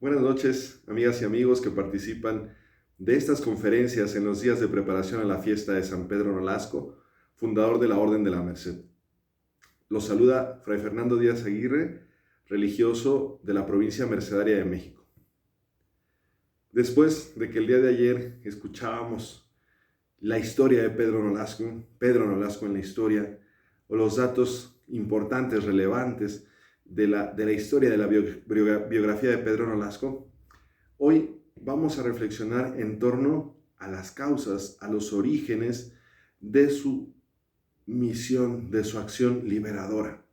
Buenas noches, amigas y amigos que participan de estas conferencias en los días de preparación a la fiesta de San Pedro Nolasco, fundador de la Orden de la Merced. Los saluda Fray Fernando Díaz Aguirre, religioso de la provincia mercedaria de México. Después de que el día de ayer escuchábamos la historia de Pedro Nolasco en la historia, o los datos importantes, relevantes de la historia de la biografía de Pedro Nolasco, hoy vamos a reflexionar en torno a las causas, a los orígenes de su misión, de su acción liberadora.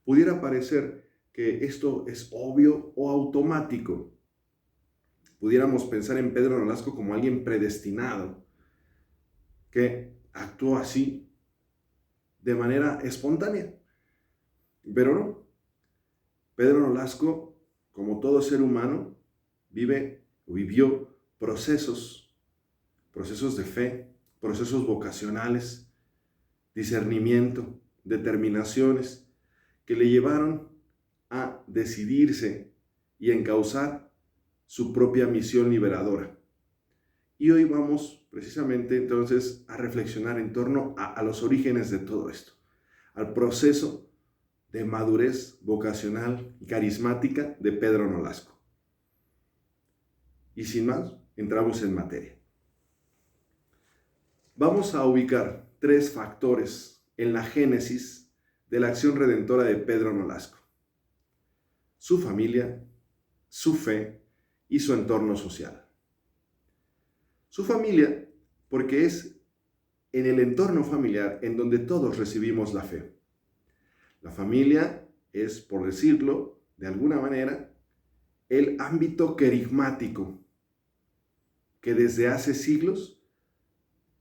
Pudiera parecer que esto es obvio o automático. Pudiéramos pensar en Pedro Nolasco como alguien predestinado, que actuó así de manera espontánea. Pero no. Pedro Nolasco, como todo ser humano, vivió procesos de fe, procesos vocacionales, discernimiento, determinaciones, que le llevaron a decidirse y encauzar su propia misión liberadora. Y hoy vamos precisamente entonces a reflexionar en torno a los orígenes de todo esto, al proceso de madurez vocacional y carismática de Pedro Nolasco. Y sin más, entramos en materia. Vamos a ubicar 3 factores en la génesis de la acción redentora de Pedro Nolasco: su familia, su fe y su entorno social. Su familia, porque es en el entorno familiar en donde todos recibimos la fe. La familia es, por decirlo de alguna manera, el ámbito querigmático que desde hace siglos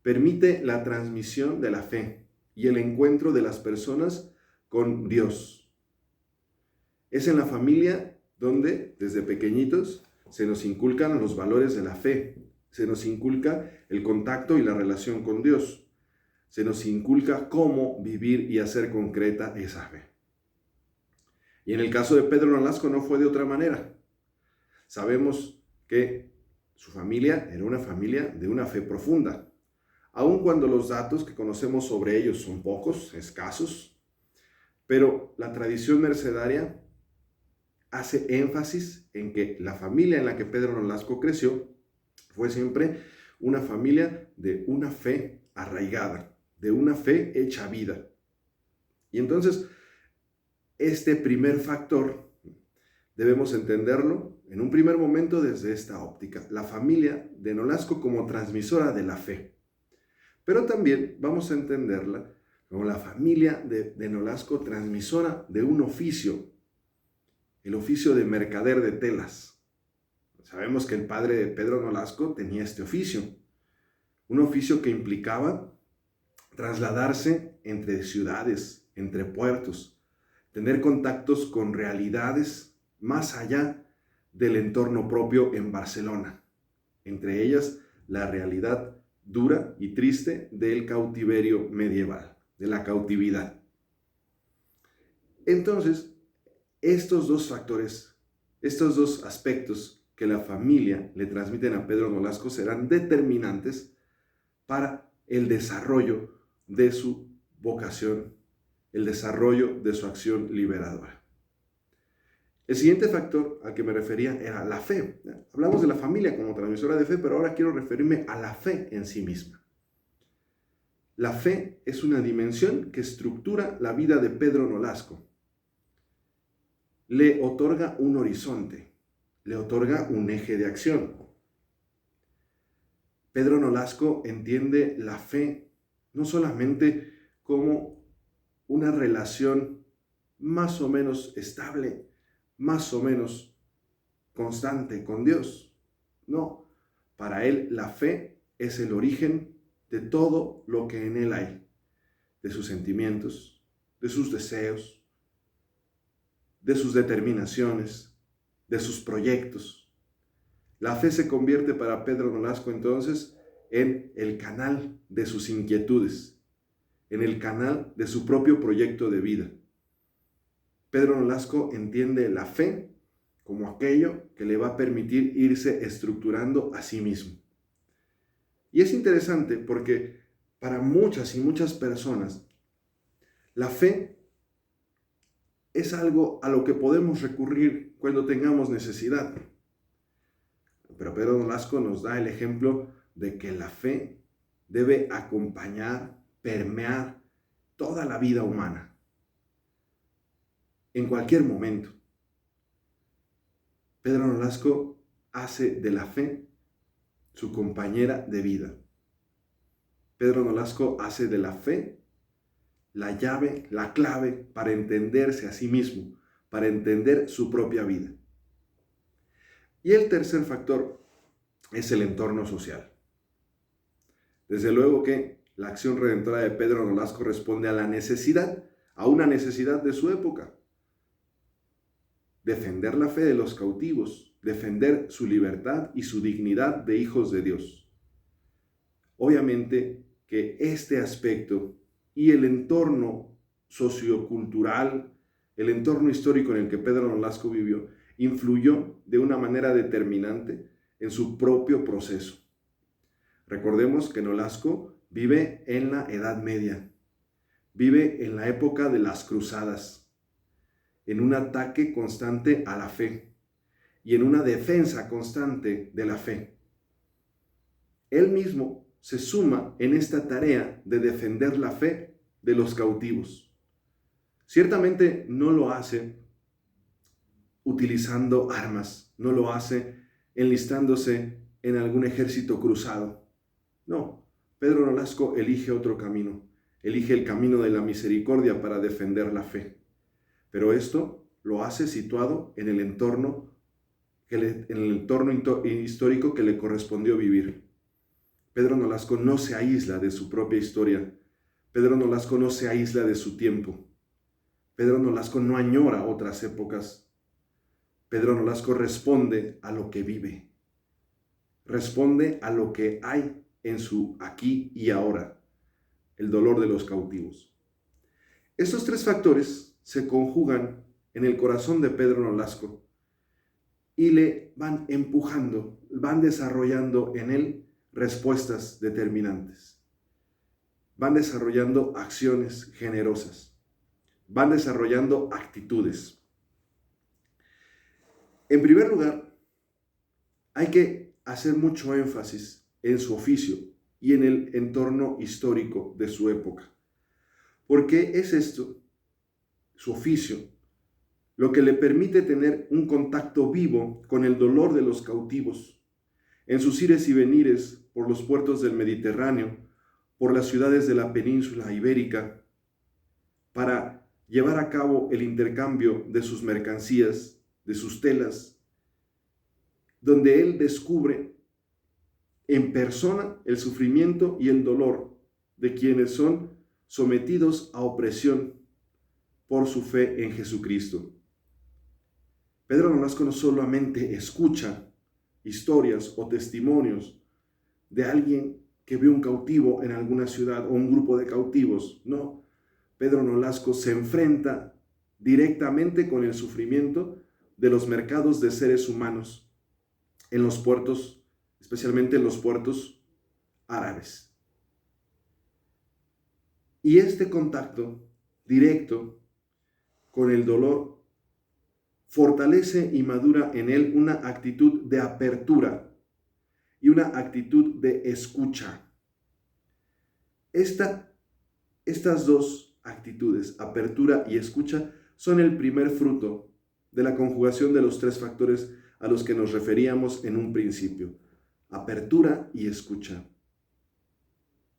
permite la transmisión de la fe y el encuentro de las personas con Dios. Es en la familia donde desde pequeñitos se nos inculcan los valores de la fe, se nos inculca el contacto y la relación con Dios, se nos inculca cómo vivir y hacer concreta esa fe. Y en el caso de Pedro Nolasco no fue de otra manera. Sabemos que su familia era una familia de una fe profunda, aun cuando los datos que conocemos sobre ellos son pocos, escasos, pero la tradición mercedaria hace énfasis en que la familia en la que Pedro Nolasco creció fue siempre una familia de una fe arraigada, de una fe hecha vida. Y entonces, este primer factor debemos entenderlo en un primer momento desde esta óptica: la familia de Nolasco como transmisora de la fe. Pero también vamos a entenderla como la familia de Nolasco transmisora de un oficio, el oficio de mercader de telas. Sabemos que el padre de Pedro Nolasco tenía este oficio, un oficio que implicaba trasladarse entre ciudades, entre puertos, tener contactos con realidades más allá del entorno propio en Barcelona, entre ellas la realidad dura y triste del cautiverio medieval, de la cautividad. Entonces, estos 2 factores, estos 2 aspectos que la familia le transmiten a Pedro Nolasco serán determinantes para el desarrollo de su vocación, el desarrollo de su acción liberadora. El siguiente factor al que me refería era la fe. Hablamos de la familia como transmisora de fe, pero ahora quiero referirme a la fe en sí misma. La fe es una dimensión que estructura la vida de Pedro Nolasco. Le otorga un horizonte, le otorga un eje de acción. Pedro Nolasco entiende la fe no solamente como una relación más o menos estable, más o menos constante con Dios. No, para él la fe es el origen de todo lo que en él hay, de sus sentimientos, de sus deseos, de sus determinaciones, de sus proyectos. La fe se convierte para Pedro Nolasco entonces en el canal de sus inquietudes, en el canal de su propio proyecto de vida. Pedro Nolasco entiende la fe como aquello que le va a permitir irse estructurando a sí mismo. Y es interesante porque para muchas y muchas personas, la fe es algo a lo que podemos recurrir cuando tengamos necesidad. Pero Pedro Nolasco nos da el ejemplo de que la fe debe acompañar, permear toda la vida humana, en cualquier momento. Pedro Nolasco hace de la fe su compañera de vida. Pedro Nolasco hace de la fe la llave, la clave para entenderse a sí mismo, para entender su propia vida. Y el tercer factor es el entorno social. Desde luego que la acción redentora de Pedro Nolasco responde a la necesidad, a una necesidad de su época. Defender la fe de los cautivos, defender su libertad y su dignidad de hijos de Dios. Obviamente que este aspecto y el entorno sociocultural, el entorno histórico en el que Pedro Nolasco vivió, influyó de una manera determinante en su propio proceso. Recordemos que Nolasco vive en la Edad Media, vive en la época de las cruzadas, en un ataque constante a la fe y en una defensa constante de la fe. Él mismo se suma en esta tarea de defender la fe de los cautivos. Ciertamente no lo hace utilizando armas, no lo hace enlistándose en algún ejército cruzado. No, Pedro Nolasco elige otro camino, elige el camino de la misericordia para defender la fe. Pero esto lo hace situado en el entorno histórico que le correspondió vivir. Pedro Nolasco no se aísla de su propia historia. Pedro Nolasco no se aísla de su tiempo. Pedro Nolasco no añora otras épocas. Pedro Nolasco responde a lo que vive. Responde a lo que hay en su aquí y ahora, el dolor de los cautivos. Estos tres factores se conjugan en el corazón de Pedro Nolasco y le van empujando, van desarrollando en él respuestas determinantes. Van desarrollando acciones generosas. Van desarrollando actitudes. En primer lugar, hay que hacer mucho énfasis en su oficio y en el entorno histórico de su época. Porque es esto, su oficio, lo que le permite tener un contacto vivo con el dolor de los cautivos, en sus ires y venires por los puertos del Mediterráneo, por las ciudades de la península ibérica, para llevar a cabo el intercambio de sus mercancías, de sus telas, donde él descubre en persona el sufrimiento y el dolor de quienes son sometidos a opresión por su fe en Jesucristo. Pedro Nolasco no solamente escucha historias o testimonios de alguien que vio un cautivo en alguna ciudad o un grupo de cautivos, no. Pedro Nolasco se enfrenta directamente con el sufrimiento de los mercados de seres humanos en los puertos, especialmente en los puertos árabes. Y este contacto directo con el dolor fortalece y madura en él una actitud de apertura y una actitud de escucha. Estas dos actitudes, apertura y escucha, son el primer fruto de la conjugación de los tres factores a los que nos referíamos en un principio. Apertura y escucha,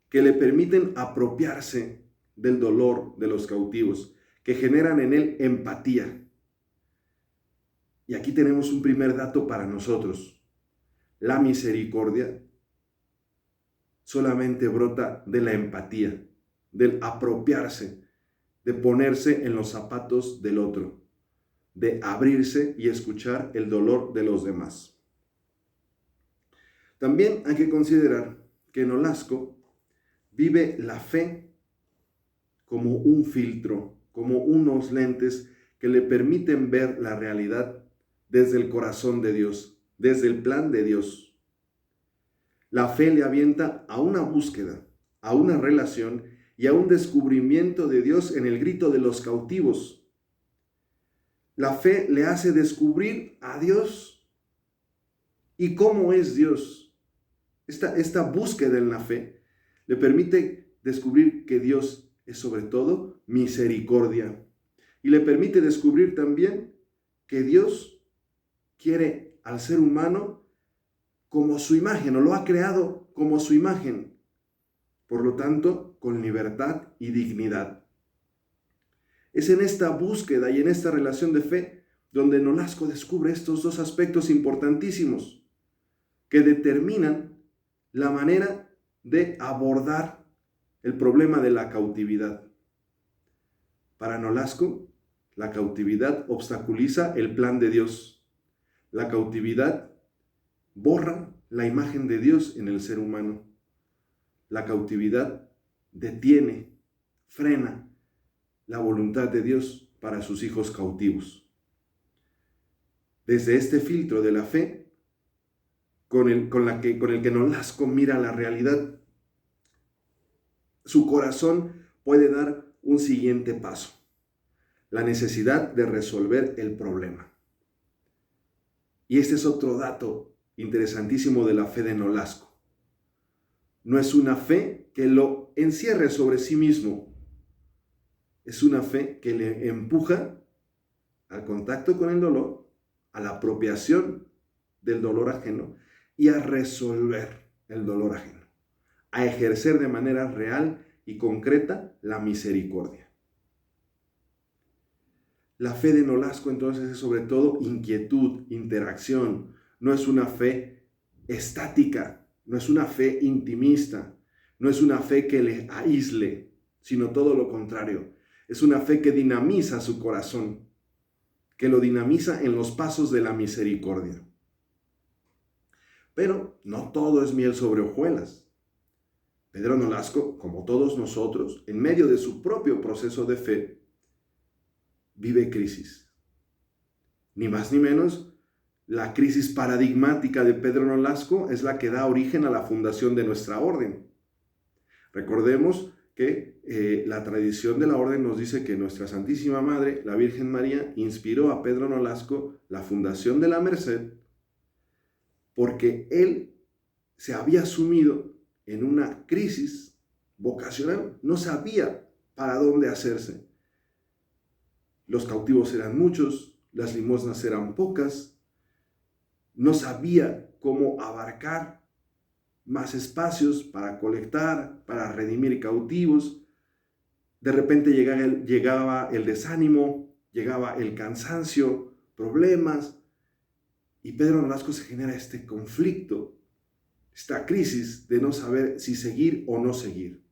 que le permiten apropiarse del dolor de los cautivos, que generan en él empatía. Y aquí tenemos un primer dato para nosotros. La misericordia solamente brota de la empatía, del apropiarse, de ponerse en los zapatos del otro, de abrirse y escuchar el dolor de los demás. También hay que considerar que Nolasco vive la fe como un filtro, como unos lentes que le permiten ver la realidad desde el corazón de Dios, desde el plan de Dios. La fe le avienta a una búsqueda, a una relación y a un descubrimiento de Dios en el grito de los cautivos. La fe le hace descubrir a Dios y cómo es Dios. Esta búsqueda en la fe le permite descubrir que Dios es sobre todo misericordia y le permite descubrir también que Dios quiere al ser humano como su imagen, o lo ha creado como su imagen, por lo tanto, con libertad y dignidad. Es en esta búsqueda y en esta relación de fe donde Nolasco descubre estos dos aspectos importantísimos que determinan la manera de abordar el problema de la cautividad. Para Nolasco, la cautividad obstaculiza el plan de Dios. La cautividad borra la imagen de Dios en el ser humano. La cautividad detiene, frena la voluntad de Dios para sus hijos cautivos. Desde este filtro de la fe, con el que Nolasco mira la realidad, su corazón puede dar un siguiente paso: la necesidad de resolver el problema. Y este es otro dato interesantísimo de la fe de Nolasco. No es una fe que lo encierre sobre sí mismo. Es una fe que le empuja al contacto con el dolor, a la apropiación del dolor ajeno y a resolver el dolor ajeno, a ejercer de manera real y concreta la misericordia. La fe de Nolasco entonces es sobre todo inquietud, interacción. No es una fe estática, no es una fe intimista, no es una fe que le aísle, sino todo lo contrario. Es una fe que dinamiza su corazón, que lo dinamiza en los pasos de la misericordia. Pero no todo es miel sobre hojuelas. Pedro Nolasco, como todos nosotros, en medio de su propio proceso de fe, vive crisis. Ni más ni menos, la crisis paradigmática de Pedro Nolasco es la que da origen a la fundación de nuestra orden. Recordemos que la tradición de la orden nos dice que nuestra Santísima Madre, la Virgen María, inspiró a Pedro Nolasco la fundación de la Merced porque él se había sumido en una crisis vocacional, no sabía para dónde hacerse. Los cautivos eran muchos, las limosnas eran pocas, no sabía cómo abarcar más espacios para colectar, para redimir cautivos. De repente llegaba el desánimo, llegaba el cansancio, problemas, y Pedro Nolasco se genera este conflicto, esta crisis de no saber si seguir o no seguir.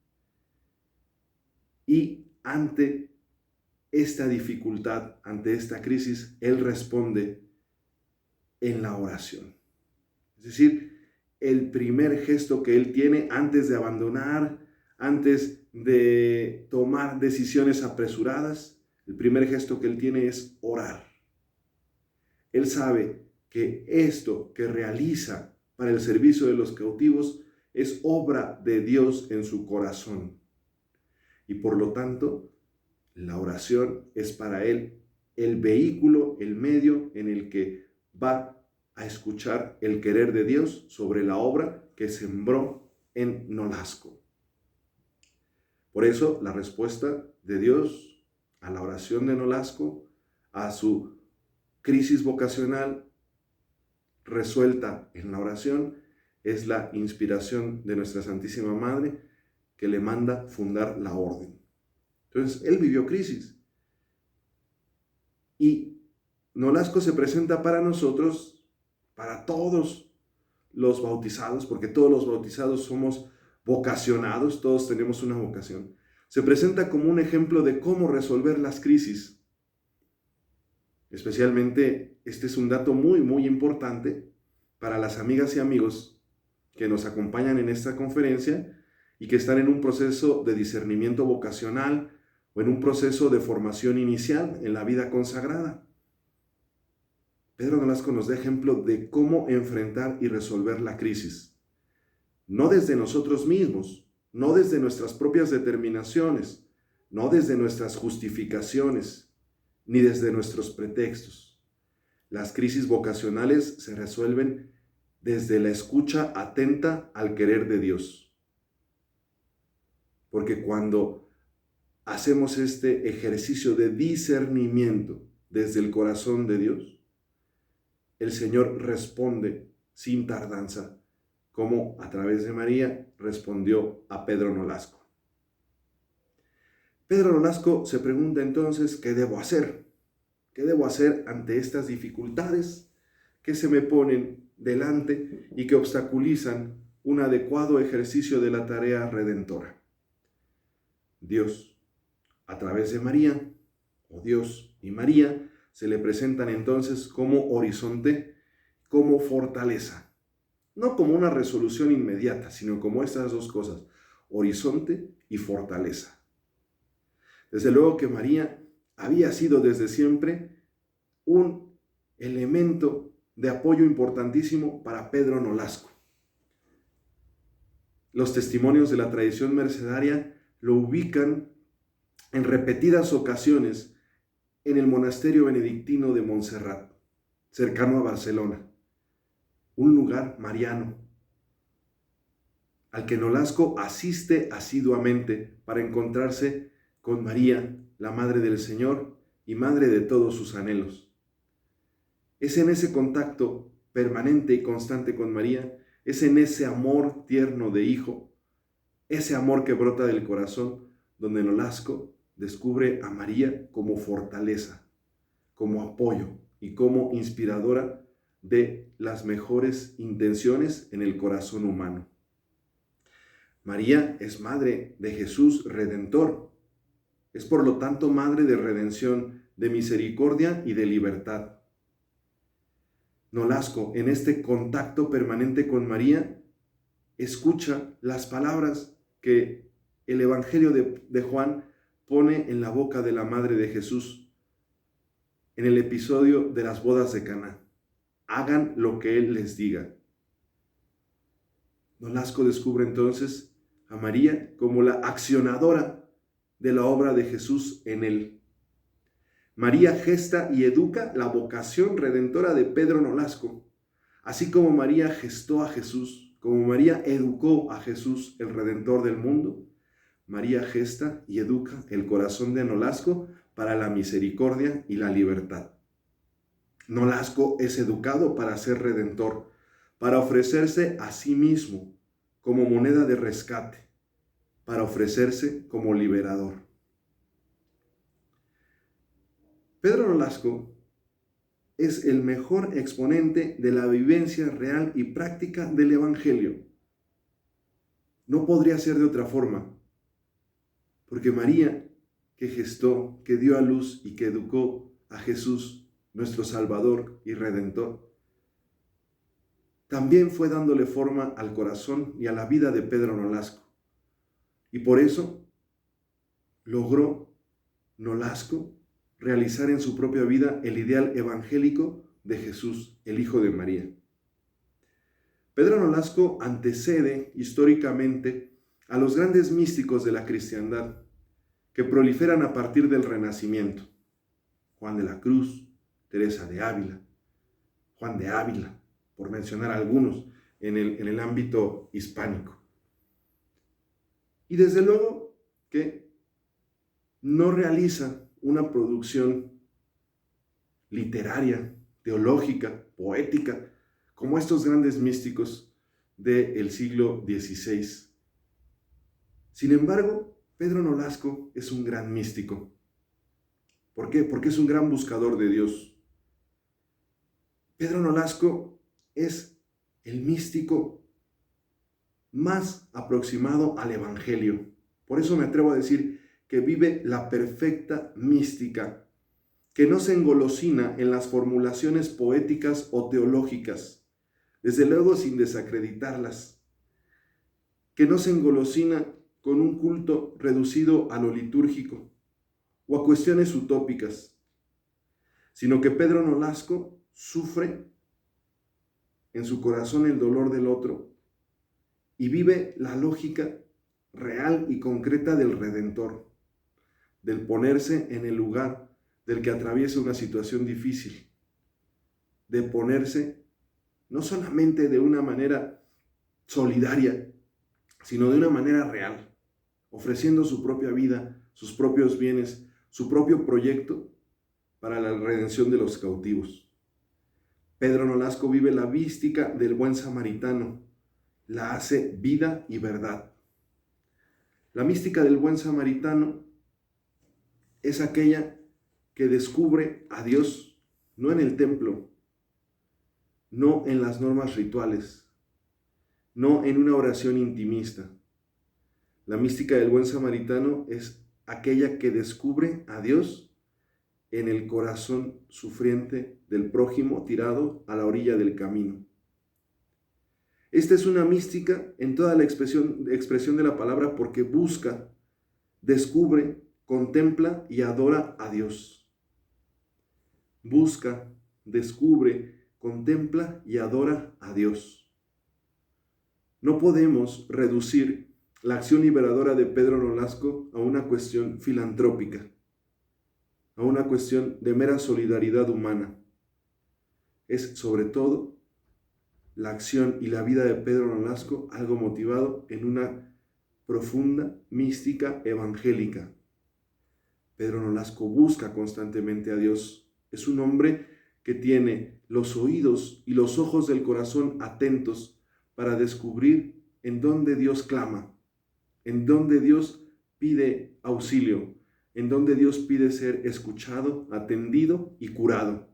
Y ante esta dificultad, ante esta crisis, él responde en la oración. Es decir, el primer gesto que él tiene antes de abandonar, antes de tomar decisiones apresuradas, el primer gesto que él tiene es orar. Él sabe que esto que realiza para el servicio de los cautivos es obra de Dios en su corazón. Y por lo tanto, la oración es para él el vehículo, el medio en el que va a escuchar el querer de Dios sobre la obra que sembró en Nolasco. Por eso, la respuesta de Dios a la oración de Nolasco, a su crisis vocacional resuelta en la oración, es la inspiración de nuestra Santísima Madre que le manda fundar la orden. Entonces, él vivió crisis. Y Nolasco se presenta para nosotros, para todos los bautizados, porque todos los bautizados somos vocacionados, todos tenemos una vocación. Se presenta como un ejemplo de cómo resolver las crisis. Especialmente, este es un dato muy, muy importante para las amigas y amigos que nos acompañan en esta conferencia y que están en un proceso de discernimiento vocacional o en un proceso de formación inicial en la vida consagrada. Pedro Nolasco nos da ejemplo de cómo enfrentar y resolver la crisis. No desde nosotros mismos, no desde nuestras propias determinaciones, no desde nuestras justificaciones, ni desde nuestros pretextos. Las crisis vocacionales se resuelven desde la escucha atenta al querer de Dios. Porque cuando hacemos este ejercicio de discernimiento desde el corazón de Dios, el Señor responde sin tardanza, como a través de María respondió a Pedro Nolasco. Pedro Nolasco se pregunta entonces, ¿qué debo hacer? ¿Qué debo hacer ante estas dificultades que se me ponen delante y que obstaculizan un adecuado ejercicio de la tarea redentora? Dios, a través de María, o Dios y María, se le presentan entonces como horizonte, como fortaleza. No como una resolución inmediata, sino como estas dos cosas, horizonte y fortaleza. Desde luego que María había sido desde siempre un elemento de apoyo importantísimo para Pedro Nolasco. Los testimonios de la tradición mercedaria lo ubican en repetidas ocasiones en el monasterio benedictino de Montserrat, cercano a Barcelona, un lugar mariano, al que Nolasco asiste asiduamente para encontrarse con María, la Madre del Señor y Madre de todos sus anhelos. Es en ese contacto permanente y constante con María, es en ese amor tierno de hijo, ese amor que brota del corazón, donde Nolasco descubre a María como fortaleza, como apoyo y como inspiradora de las mejores intenciones en el corazón humano. María es madre de Jesús Redentor, es por lo tanto madre de redención, de misericordia y de libertad. Nolasco, en este contacto permanente con María, escucha las palabras que el Evangelio de Juan pone en la boca de la madre de Jesús en el episodio de las bodas de Caná. Hagan lo que Él les diga. Nolasco descubre entonces a María como la accionadora de la obra de Jesús en él. María gesta y educa la vocación redentora de Pedro Nolasco, así como María gestó a Jesús, como María educó a Jesús, el Redentor del mundo. María gesta y educa el corazón de Nolasco para la misericordia y la libertad. Nolasco es educado para ser redentor, para ofrecerse a sí mismo como moneda de rescate, para ofrecerse como liberador. Pedro Nolasco es el mejor exponente de la vivencia real y práctica del Evangelio. No podría ser de otra forma, porque María, que gestó, que dio a luz y que educó a Jesús, nuestro Salvador y Redentor, también fue dándole forma al corazón y a la vida de Pedro Nolasco. Y por eso logró Nolasco realizar en su propia vida el ideal evangélico de Jesús, el Hijo de María. Pedro Nolasco antecede históricamente a los grandes místicos de la cristiandad que proliferan a partir del Renacimiento. Juan de la Cruz, Teresa de Ávila, Juan de Ávila, por mencionar algunos en el ámbito hispánico. Y desde luego que no realiza una producción literaria, teológica, poética, como estos grandes místicos del siglo XVI. Sin embargo, Pedro Nolasco es un gran místico. ¿Por qué? Porque es un gran buscador de Dios. Pedro Nolasco es el místico más aproximado al Evangelio. Por eso me atrevo a decir que vive la perfecta mística, que no se engolosina en las formulaciones poéticas o teológicas, desde luego sin desacreditarlas, que no se engolosina con un culto reducido a lo litúrgico o a cuestiones utópicas, sino que Pedro Nolasco sufre en su corazón el dolor del otro y vive la lógica real y concreta del Redentor, del ponerse en el lugar del que atraviesa una situación difícil, de ponerse no solamente de una manera solidaria, sino de una manera real, ofreciendo su propia vida, sus propios bienes, su propio proyecto para la redención de los cautivos. Pedro Nolasco vive la mística del buen samaritano, la hace vida y verdad. La mística del buen samaritano es aquella que descubre a Dios no en el templo, no en las normas rituales, no en una oración intimista. La mística del buen samaritano es aquella que descubre a Dios en el corazón sufriente del prójimo tirado a la orilla del camino. Esta es una mística en toda la expresión de la palabra porque busca, descubre, contempla y adora a Dios. Busca, descubre, contempla y adora a Dios. No podemos reducir la acción liberadora de Pedro Nolasco a una cuestión filantrópica, a una cuestión de mera solidaridad humana. Es sobre todo la acción y la vida de Pedro Nolasco algo motivado en una profunda mística evangélica. Pedro Nolasco busca constantemente a Dios. Es un hombre que tiene los oídos y los ojos del corazón atentos para descubrir en dónde Dios clama, en dónde Dios pide auxilio, en dónde Dios pide ser escuchado, atendido y curado.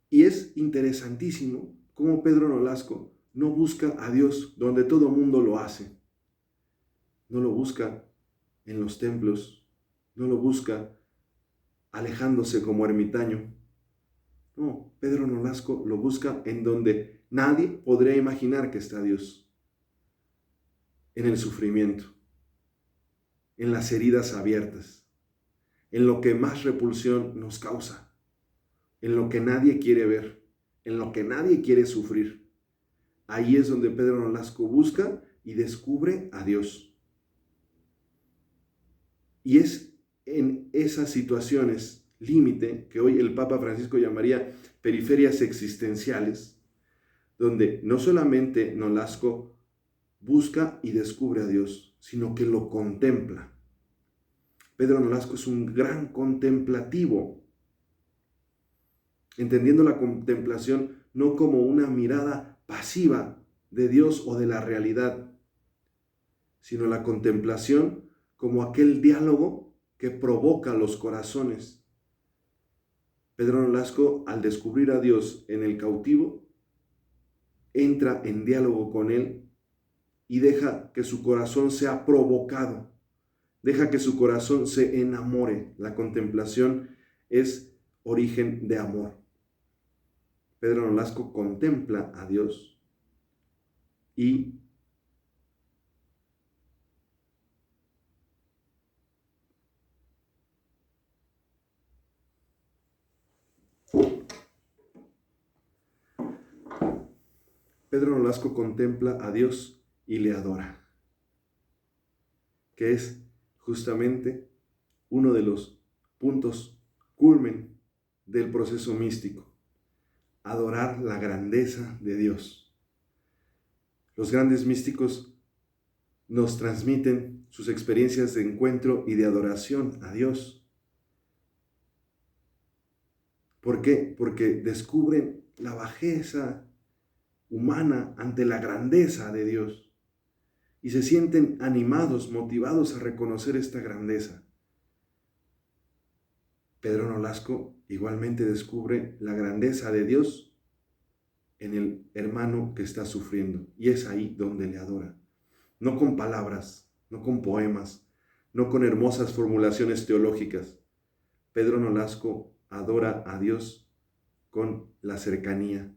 Y es interesantísimo cómo Pedro Nolasco no busca a Dios donde todo mundo lo hace. No lo busca en los templos, no lo busca alejándose como ermitaño. No, Pedro Nolasco lo busca en donde nadie podría imaginar que está Dios. En el sufrimiento, en las heridas abiertas, en lo que más repulsión nos causa, en lo que nadie quiere ver, en lo que nadie quiere sufrir. Ahí es donde Pedro Nolasco busca y descubre a Dios. Y es en esas situaciones límite que hoy el Papa Francisco llamaría periferias existenciales, donde no solamente Nolasco busca y descubre a Dios, sino que lo contempla. Pedro Nolasco es un gran contemplativo, entendiendo la contemplación no como una mirada pasiva de Dios o de la realidad, sino la contemplación como aquel diálogo que provoca los corazones. Pedro Nolasco, al descubrir a Dios en el cautivo, entra en diálogo con él y deja que su corazón sea provocado, deja que su corazón se enamore. La contemplación es origen de amor. Pedro Nolasco contempla a Dios y Pedro Nolasco contempla a Dios y le adora, que es justamente uno de los puntos culmen del proceso místico, adorar la grandeza de Dios. Los grandes místicos nos transmiten sus experiencias de encuentro y de adoración a Dios. ¿Por qué? Porque descubren la bajeza humana ante la grandeza de Dios y se sienten animados, motivados a reconocer esta grandeza. Pedro Nolasco igualmente descubre la grandeza de Dios en el hermano que está sufriendo y es ahí donde le adora. No con palabras, no con poemas, no con hermosas formulaciones teológicas. Pedro Nolasco adora a Dios con la cercanía,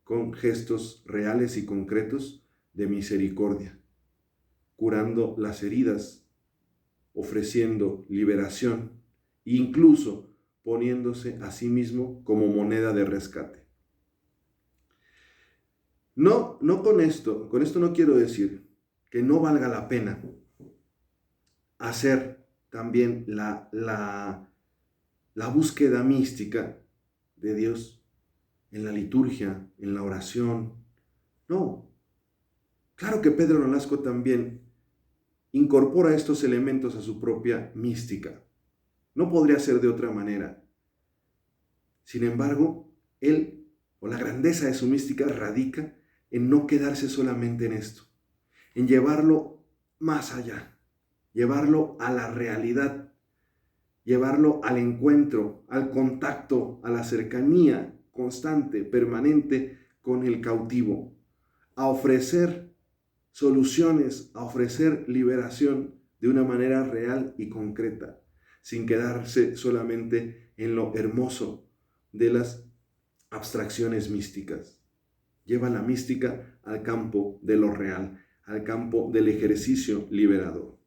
con gestos reales y concretos de misericordia, curando las heridas, ofreciendo liberación, incluso poniéndose a sí mismo como moneda de rescate. No con esto no quiero decir que no valga la pena hacer también la búsqueda mística de Dios en la liturgia, en la oración. No, claro que Pedro Nolasco también incorpora estos elementos a su propia mística. No podría ser de otra manera. Sin embargo, él, o la grandeza de su mística, radica en no quedarse solamente en esto, en llevarlo más allá, llevarlo a la realidad, llevarlo al encuentro, al contacto, a la cercanía constante, permanente con el cautivo, a ofrecer soluciones, a ofrecer liberación de una manera real y concreta, sin quedarse solamente en lo hermoso de las abstracciones místicas. Lleva la mística al campo de lo real, al campo del ejercicio liberador.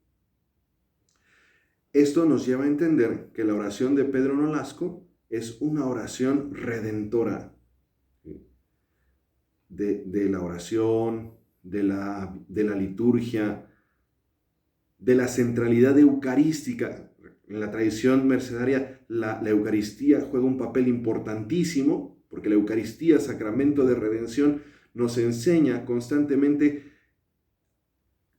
Esto nos lleva a entender que la oración de Pedro Nolasco es una oración redentora. De la oración, de la liturgia, de la centralidad eucarística. En la tradición mercedaria, la Eucaristía juega un papel importantísimo, porque la Eucaristía, sacramento de redención, nos enseña constantemente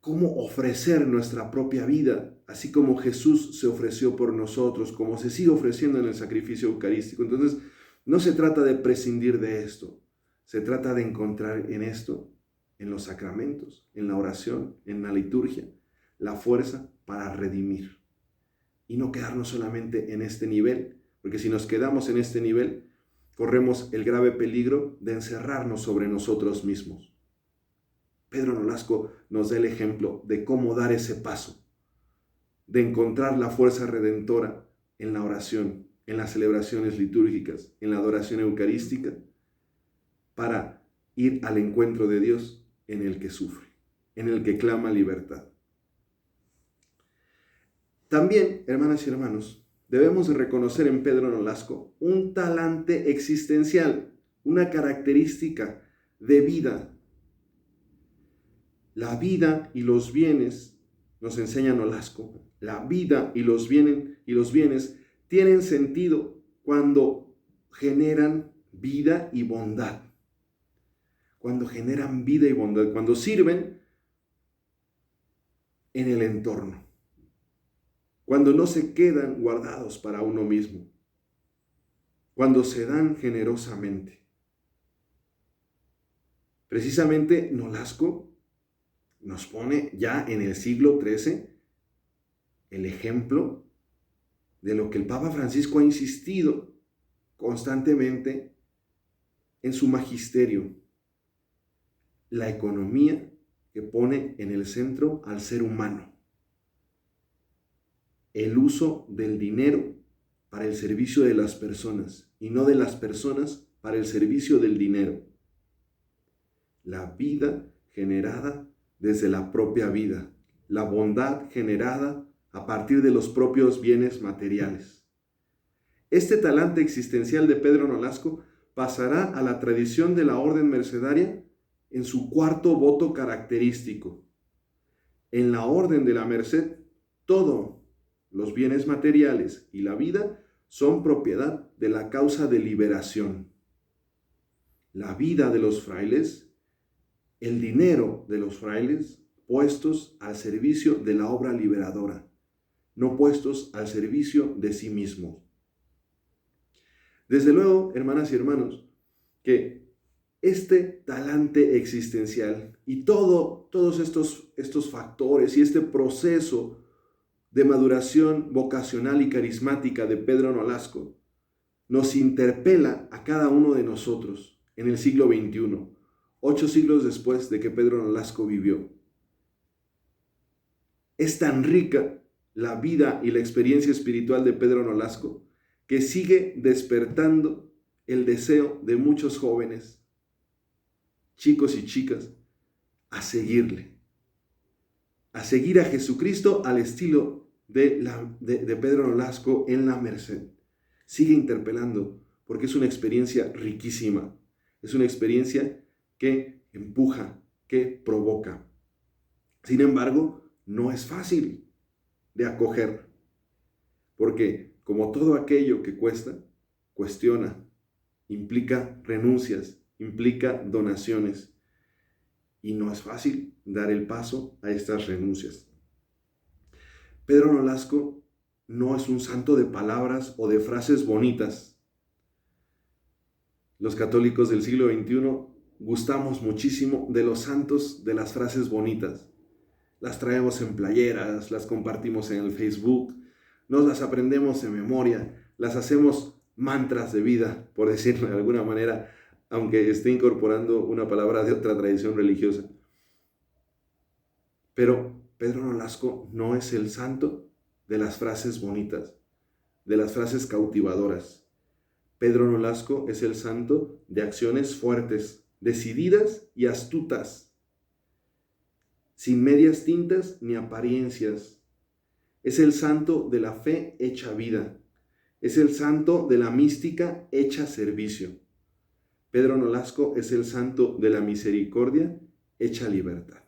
cómo ofrecer nuestra propia vida, así como Jesús se ofreció por nosotros, como se sigue ofreciendo en el sacrificio eucarístico. Entonces, no se trata de prescindir de esto, se trata de encontrar en esto, en los sacramentos, en la oración, en la liturgia, la fuerza para redimir. Y no quedarnos solamente en este nivel, porque si nos quedamos en este nivel, corremos el grave peligro de encerrarnos sobre nosotros mismos. Pedro Nolasco nos da el ejemplo de cómo dar ese paso, de encontrar la fuerza redentora en la oración, en las celebraciones litúrgicas, en la adoración eucarística, para ir al encuentro de Dios en el que sufre, en el que clama libertad. También, hermanas y hermanos, debemos de reconocer en Pedro Nolasco un talante existencial, una característica de vida. La vida y los bienes, nos enseña Nolasco, la vida y los bienes tienen sentido cuando generan vida y bondad. Cuando generan vida y bondad, cuando sirven en el entorno, cuando no se quedan guardados para uno mismo, cuando se dan generosamente. Precisamente Nolasco nos pone ya en el siglo XIII el ejemplo de lo que el Papa Francisco ha insistido constantemente en su magisterio: la economía que pone en el centro al ser humano, el uso del dinero para el servicio de las personas y no de las personas para el servicio del dinero, la vida generada desde la propia vida, la bondad generada a partir de los propios bienes materiales. Este talante existencial de Pedro Nolasco pasará a la tradición de la orden mercedaria en su cuarto voto característico. En la orden de la merced, todos los bienes materiales y la vida son propiedad de la causa de liberación. La vida de los frailes, el dinero de los frailes, puestos al servicio de la obra liberadora, no puestos al servicio de sí mismos. Desde luego, hermanas y hermanos, que este talante existencial y todos estos factores y este proceso de maduración vocacional y carismática de Pedro Nolasco nos interpela a cada uno de nosotros en el siglo XXI, 8 siglos después de que Pedro Nolasco vivió. Es tan rica la vida y la experiencia espiritual de Pedro Nolasco que sigue despertando el deseo de muchos jóvenes, chicos y chicas, a seguirle, a seguir a Jesucristo al estilo de Pedro Nolasco en la merced, Sigue interpelando, porque es una experiencia riquísima. Es una experiencia que empuja, que provoca. Sin embargo, no es fácil de acoger, porque como todo aquello que cuesta, cuestiona, implica renuncias, implica donaciones, y no es fácil dar el paso a estas renuncias. Pedro Nolasco no es un santo de palabras o de frases bonitas. Los católicos del siglo XXI gustamos muchísimo de los santos de las frases bonitas. Las traemos en playeras, las compartimos en el Facebook, nos las aprendemos de memoria, las hacemos mantras de vida, por decirlo de alguna manera, aunque esté incorporando una palabra de otra tradición religiosa. Pero Pedro Nolasco no es el santo de las frases bonitas, de las frases cautivadoras. Pedro Nolasco es el santo de acciones fuertes, decididas y astutas, sin medias tintas ni apariencias. Es el santo de la fe hecha vida. Es el santo de la mística hecha servicio. Pedro Nolasco es el santo de la misericordia hecha libertad.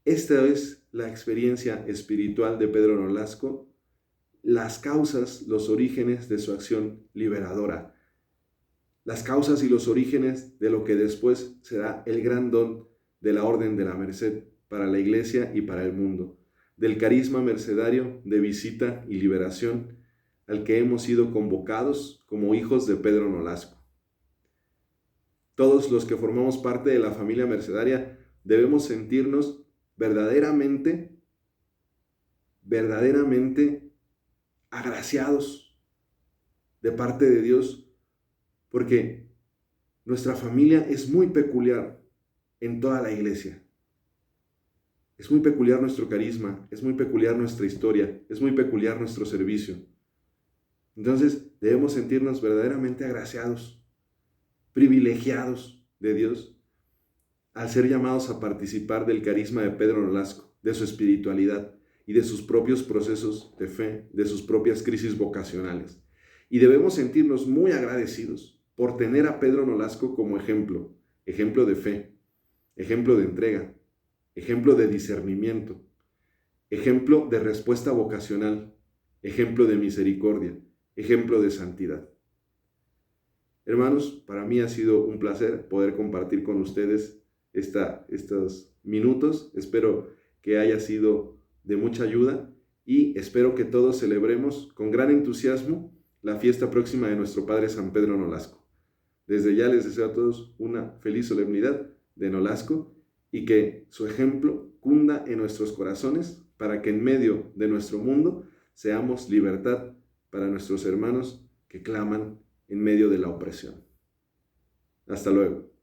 Esta es la experiencia espiritual de Pedro Nolasco, las causas, los orígenes de su acción liberadora, las causas y los orígenes de lo que después será el gran don de la Orden de la Merced para la Iglesia y para el mundo, del carisma mercedario de visita y liberación al que hemos sido convocados como hijos de Pedro Nolasco. Todos los que formamos parte de la familia mercedaria debemos sentirnos verdaderamente agraciados de parte de Dios, porque nuestra familia es muy peculiar en toda la iglesia. Es muy peculiar nuestro carisma, es muy peculiar nuestra historia, es muy peculiar nuestro servicio. Entonces debemos sentirnos verdaderamente agraciados, privilegiados de Dios, al ser llamados a participar del carisma de Pedro Nolasco, de su espiritualidad y de sus propios procesos de fe, de sus propias crisis vocacionales. Y debemos sentirnos muy agradecidos por tener a Pedro Nolasco como ejemplo, ejemplo de fe, ejemplo de entrega, ejemplo de discernimiento, ejemplo de respuesta vocacional, ejemplo de misericordia, ejemplo de santidad. Hermanos, para mí ha sido un placer poder compartir con ustedes estos minutos. Espero que haya sido de mucha ayuda y espero que todos celebremos con gran entusiasmo la fiesta próxima de nuestro Padre San Pedro Nolasco. Desde ya les deseo a todos una feliz solemnidad de Nolasco y que su ejemplo cunda en nuestros corazones para que en medio de nuestro mundo seamos libertad para nuestros hermanos que claman en medio de la opresión. Hasta luego.